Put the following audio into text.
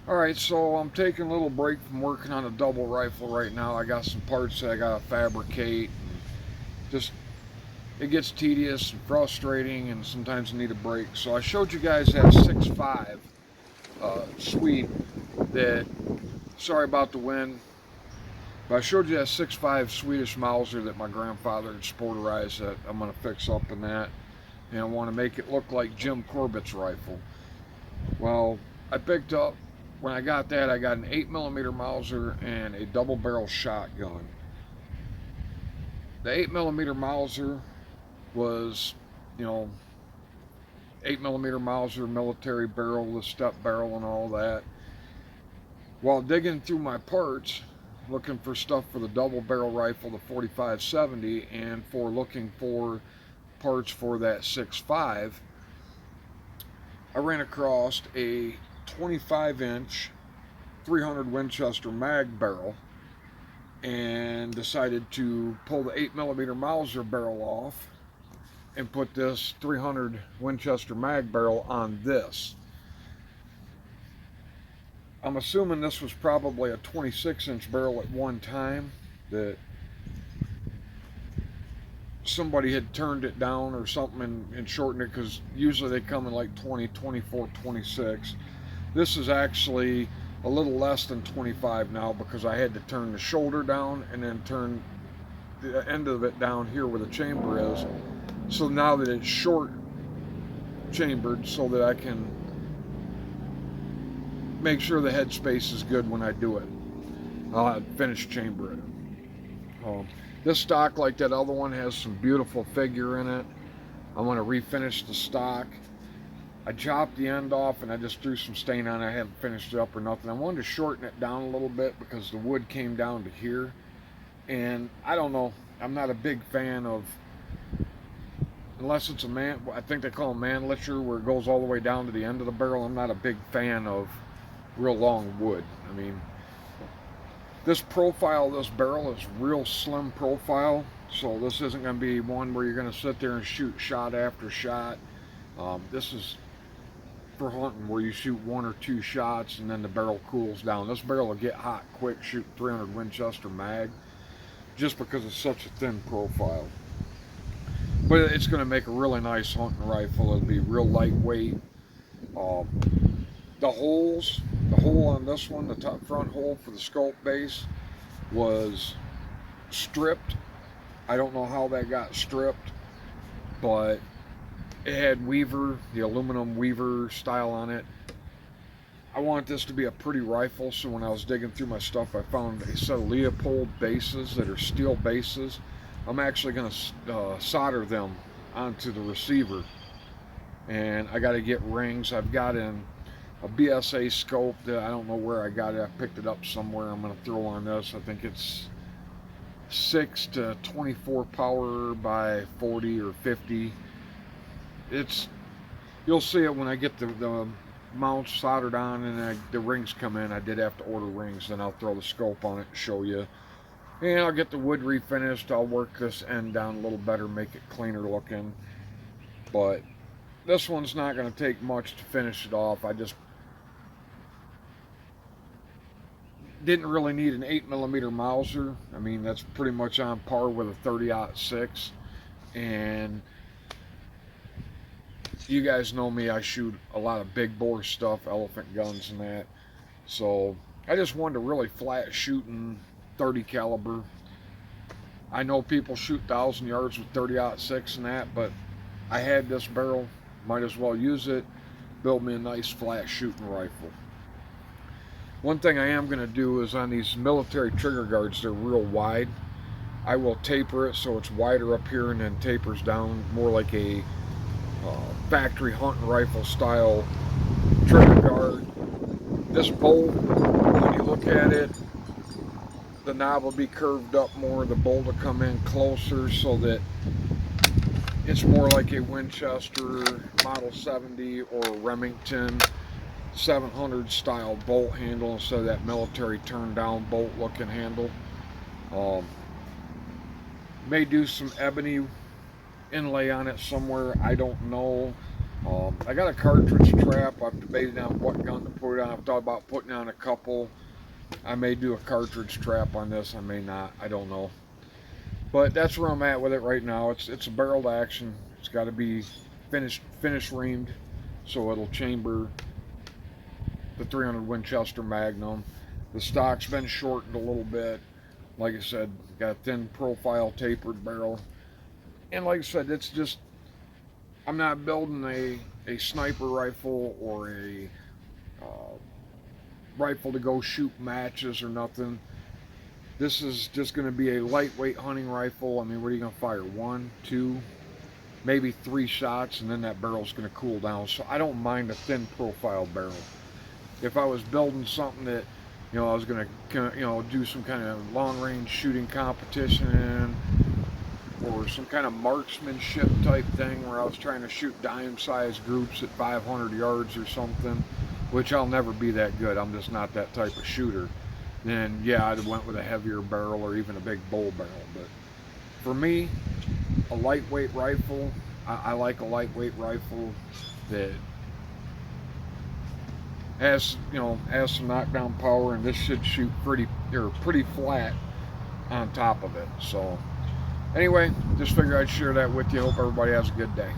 Alright, so I'm taking a little break from working on a double rifle right now. I got some parts that I gotta fabricate. Just it gets tedious and frustrating, and sometimes I need a break. So I showed you guys that 6.5 Swede that, sorry about the wind, but I showed you that 6.5 Swedish Mauser that my grandfather had sporterized that I'm going to fix up in that. And I want to make it look like Jim Corbett's rifle. Well, I picked up, when I got that, I got an 8mm Mauser and a double barrel shotgun. The 8mm Mauser was, you know, 8mm Mauser, military barrel, the step barrel and all that. While digging through my parts, looking for stuff for the double barrel rifle, the 4570, and for looking for parts for that 6.5, I ran across a 25-inch 300 Winchester mag barrel and decided to pull the 8mm Mauser barrel off and put this 300 Winchester mag barrel on this. I'm assuming this was probably a 26-inch barrel at one time, that somebody had turned it down or something and shortened it, because usually they come in like 20, 24, 26. This is actually a little less than 25 now, because I had to turn the shoulder down and then turn the end of it down here where the chamber is. So now that it's short chambered, so that I can make sure the headspace is good when I do it. I'll finish chamber it. This stock, like that other one, has some beautiful figure in it. I'm going to refinish the stock. I chopped the end off and I just threw some stain on it. I haven't finished it up or nothing. I wanted to shorten it down a little bit because the wood came down to here. And I don't know, I'm not a big fan of, unless it's a man, I think they call them mantlicher, where it goes all the way down to the end of the barrel. I'm not a big fan of real long wood. I mean, this profile of this barrel is real slim profile, so this isn't going to be one where you're going to sit there and shoot shot after shot. This is for hunting, where you shoot one or two shots and then the barrel cools down. This barrel will get hot quick shooting 300 Winchester mag, just because it's such a thin profile. But it's going to make a really nice hunting rifle. It'll be real lightweight. The hole on this one, the top front hole for the scope base, was stripped. I don't know how that got stripped, but it had weaver, the aluminum weaver style on it. I want this to be a pretty rifle, so when I was digging through my stuff, I found a set of Leopold bases that are steel bases. I'm actually going to solder them onto the receiver, and I got to get rings. I've got in a BSA scope that I don't know where I got it. I picked it up somewhere. I'm going to throw on this. I think it's 6 to 24 power by 40 or 50. You'll see it when I get the mounts soldered on and the rings come in. I did have to order rings. Then I'll throw the scope on it and show you. And I'll get the wood refinished. I'll work this end down a little better, make it cleaner looking. But this one's not going to take much to finish it off. I just didn't really need an 8mm Mauser. I mean, that's pretty much on par with a 30-06. And you guys know me, I shoot a lot of big bore stuff, elephant guns and that. So I just wanted a really flat shooting 30 caliber. I know people shoot 1,000 yards with 30-06 and that, but I had this barrel, might as well use it, build me a nice flat shooting rifle. One thing I am going to do is on these military trigger guards, they're real wide. I will taper it so it's wider up here and then tapers down more like a factory hunting rifle style trigger guard. This bolt, when you look at it, the knob will be curved up more, the bolt will come in closer, so that it's more like a Winchester Model 70 or Remington 700 style bolt handle instead of that military turn down bolt looking handle. May do some ebony inlay on it somewhere, I don't know. I got a cartridge trap. I've debated on what gun to put it on. I've thought about putting on a couple. I may do a cartridge trap on this. I may not. I don't know. But that's where I'm at with it right now. It's a barreled action. It's got to be finish reamed, so it'll chamber the 300 Winchester Magnum. The stock's been shortened a little bit. Like I said, got a thin profile tapered barrel. And like I said, it's just, I'm not building a sniper rifle or a rifle to go shoot matches or nothing. This is just going to be a lightweight hunting rifle. I mean, what are you going to fire? 1, 2, maybe 3 shots, and then that barrel's going to cool down. So I don't mind a thin profile barrel. If I was building something that, I was going to, do some kind of long range shooting competition or some kind of marksmanship type thing where I was trying to shoot dime-sized groups at 500 yards or something, which I'll never be that good. I'm just not that type of shooter. Then yeah, I'd have went with a heavier barrel or even a big bull barrel. But for me, a lightweight rifle, I like a lightweight rifle that has some knockdown power, and this should shoot pretty flat on top of it. So anyway, just figured I'd share that with you. Hope everybody has a good day.